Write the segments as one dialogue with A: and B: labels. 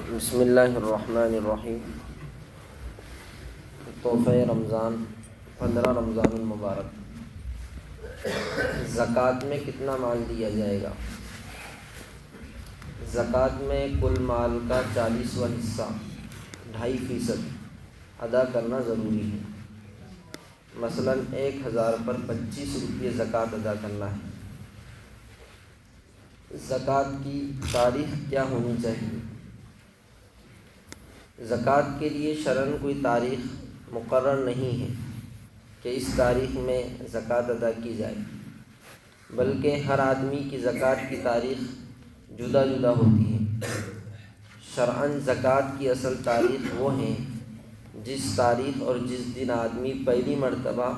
A: بسم اللہ الرحمن الرحیم۔ تحفہ رمضان 15 رمضان المبارک۔ زکوٰۃ میں کتنا مال دیا جائے گا؟ زکوٰۃ میں کل مال کا 40واں حصہ 2.5% ادا کرنا ضروری ہے۔ مثلاً 1000 پر 25 روپے زکوٰۃ ادا کرنا ہے۔ زکوٰۃ کی تاریخ کیا ہونی چاہیے؟ زکوٰۃ کے لیے شرعاً کوئی تاریخ مقرر نہیں ہے کہ اس تاریخ میں زکوٰۃ ادا کی جائے، بلکہ ہر آدمی کی زکوٰۃ کی تاریخ جدا جدا ہوتی ہے۔ شرعاً زکوٰۃ کی اصل تاریخ وہ ہیں جس تاریخ اور جس دن آدمی پہلی مرتبہ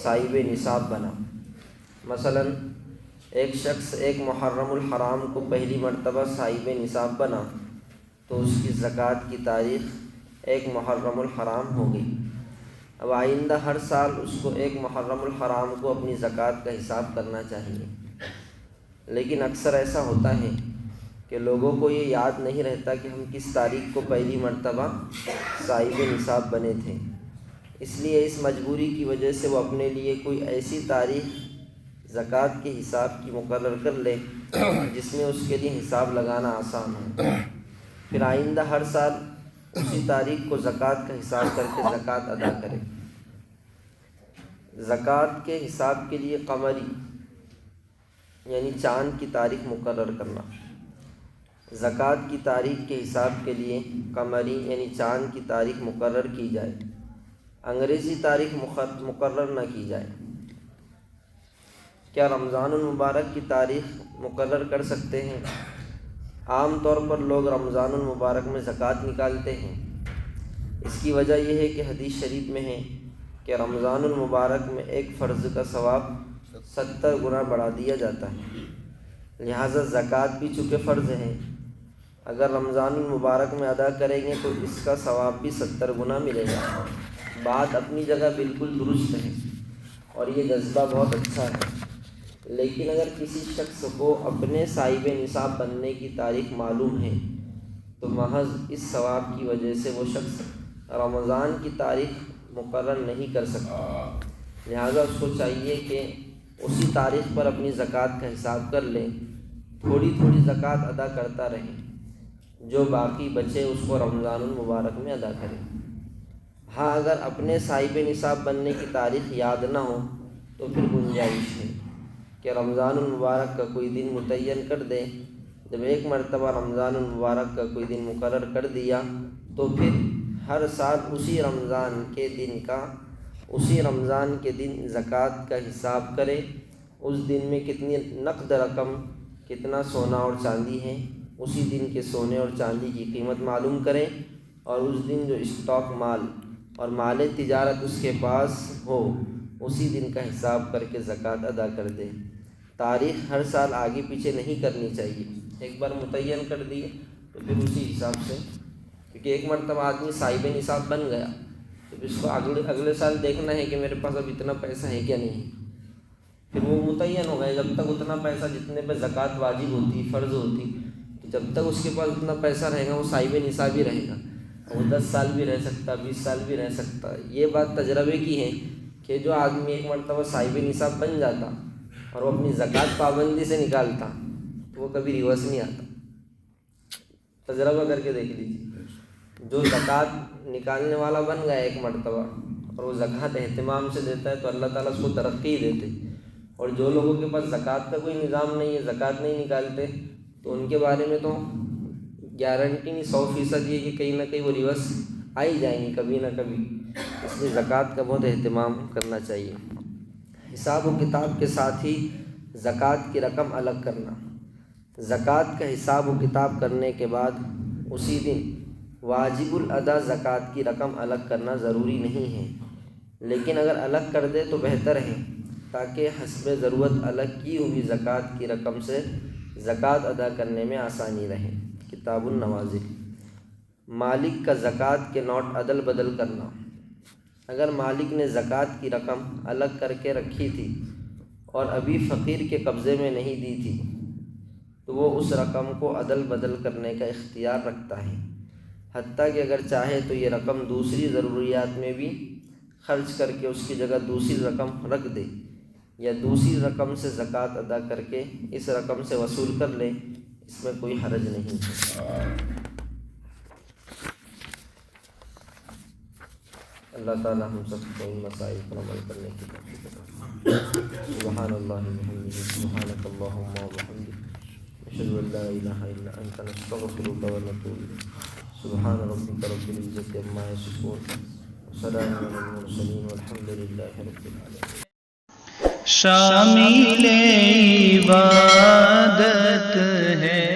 A: صاحب نصاب بنا۔ مثلاً ایک شخص 1 محرم الحرام کو پہلی مرتبہ صاحب نصاب بنا تو اس کی زکوٰۃ کی تاریخ 1 محرم الحرام ہو گئی۔ اب آئندہ ہر سال اس کو 1 محرم الحرام کو اپنی زکوٰۃ کا حساب کرنا چاہیے، لیکن اکثر ایسا ہوتا ہے کہ لوگوں کو یہ یاد نہیں رہتا کہ ہم کس تاریخ کو پہلی مرتبہ صاحب نصاب بنے تھے۔ اس لیے اس مجبوری کی وجہ سے وہ اپنے لیے کوئی ایسی تاریخ زکوٰۃ کے حساب کی مقرر کر لے جس میں اس کے لیے حساب لگانا آسان ہو، پھر آئندہ ہر سال اسی تاریخ کو زکوٰۃ کا حساب کر کے زکوٰۃ ادا کرے۔ زکوٰۃ کے حساب کے لیے قمری یعنی چاند کی تاریخ مقرر کرنا۔ زکوٰۃ کی تاریخ کے حساب کے لیے قمری یعنی چاند کی تاریخ مقرر کی جائے، انگریزی تاریخ مقرر نہ کی جائے۔ کیا رمضان المبارک کی تاریخ مقرر کر سکتے ہیں؟ عام طور پر لوگ رمضان المبارک میں زکوٰۃ نکالتے ہیں۔ اس کی وجہ یہ ہے کہ حدیث شریف میں ہے کہ رمضان المبارک میں ایک فرض کا ثواب 70 گنا بڑھا دیا جاتا ہے، لہٰذا زکوٰۃ بھی چونکہ فرض ہے، اگر رمضان المبارک میں ادا کریں گے تو اس کا ثواب بھی 70 گنا ملے گا۔ بات اپنی جگہ بالکل درست ہے اور یہ جذبہ بہت اچھا ہے، لیکن اگر کسی شخص کو اپنے صاحب نصاب بننے کی تاریخ معلوم ہے تو محض اس ثواب کی وجہ سے وہ شخص رمضان کی تاریخ مقرر نہیں کر سکتا، لہذا اس کو چاہیے کہ اسی تاریخ پر اپنی زکوٰۃ کا حساب کر لے، تھوڑی تھوڑی زکوٰۃ ادا کرتا رہے، جو باقی بچے اس کو رمضان المبارک میں ادا کرے۔ ہاں اگر اپنے صاحب نصاب بننے کی تاریخ یاد نہ ہو تو پھر گنجائش ہے کہ رمضان المبارک کا کوئی دن متعین کر دے۔ جب ایک مرتبہ رمضان المبارک کا کوئی دن مقرر کر دیا تو پھر ہر سال اسی رمضان کے دن زکوٰۃ کا حساب کرے، اس دن میں کتنی نقد رقم، کتنا سونا اور چاندی ہے، اسی دن کے سونے اور چاندی کی قیمت معلوم کریں اور اس دن جو اسٹاک مال اور مال تجارت اس کے پاس ہو اسی دن کا حساب کر کے زکوٰۃ ادا کر دے۔ تاریخ ہر سال آگے پیچھے نہیں کرنی چاہیے، ایک بار متعین کر دیے تو پھر اسی حساب سے، کیونکہ ایک مرتبہ آدمی صاحب نصاب بن گیا تو پھر اس کو اگلے سال دیکھنا ہے کہ میرے پاس اب اتنا پیسہ ہے کیا نہیں، پھر وہ متعین ہو گئے۔ جب تک اتنا پیسہ جتنے پہ زکوٰۃ واجب ہوتی، فرض ہوتی، تو جب تک اس کے پاس اتنا پیسہ رہے گا وہ صاحب نصاب ہی رہے گا، وہ 10 سال بھی رہ سکتا، 20 سال بھی رہ سکتا۔ یہ بات تجربے کی ہے کہ جو آدمی ایک مرتبہ صاحب نصاب بن جاتا اور وہ اپنی زکوٰۃ پابندی سے نکالتا تو وہ کبھی ریورس نہیں آتا۔ تجربہ کر کے دیکھ لیجیے، جو زکوٰۃ نکالنے والا بن گیا ایک مرتبہ اور وہ زکوٰۃ اہتمام سے دیتا ہے تو اللہ تعالیٰ اس کو ترقی دیتے، اور جو لوگوں کے پاس زکوٰۃ کا کوئی نظام نہیں ہے، زکوٰۃ نہیں نکالتے، تو ان کے بارے میں تو گارنٹی نہیں 100% یہ کہ کہیں نہ کہیں وہ ریورس آ ہی جائیں گی کبھی نہ کبھی۔ اس لیے زکوٰۃ کا بہت اہتمام کرنا چاہیے۔ حساب و کتاب کے ساتھ ہی زکوٰۃ کی رقم الگ کرنا۔ زکوٰۃ کا حساب و کتاب کرنے کے بعد اسی دن واجب الادا زکوٰۃ کی رقم الگ کرنا ضروری نہیں ہے، لیکن اگر الگ کر دے تو بہتر ہے تاکہ حسب ضرورت الگ کی ہوئی زکوٰۃ کی رقم سے زکوٰۃ ادا کرنے میں آسانی رہے۔ کتاب النوازل۔ مالک کا زکوٰۃ کے نوٹ عدل بدل کرنا۔ اگر مالک نے زکوٰۃ کی رقم الگ کر کے رکھی تھی اور ابھی فقیر کے قبضے میں نہیں دی تھی تو وہ اس رقم کو عدل بدل کرنے کا اختیار رکھتا ہے۔ حتیٰ کہ اگر چاہے تو یہ رقم دوسری ضروریات میں بھی خرچ کر کے اس کی جگہ دوسری رقم رکھ دے، یا دوسری رقم سے زکوٰۃ ادا کر کے اس رقم سے وصول کر لے، اس میں کوئی حرج نہیں ہے۔ اللہ تعالیٰ ہم سب کو ان مسائل پر عمل کرنے کی توفیق عطا فرمائے۔ سبحان اللہ وبحمدہ، سبحانک اللہم وبحمدک، نشہد ان لا الہ الا انت، نستغفرک ونتوب الیک۔ سبحان ربک رب العزۃ عما یصفون، وسلام علی المرسلین، والحمد للہ رب العالمین۔
B: شامل عبادت ہے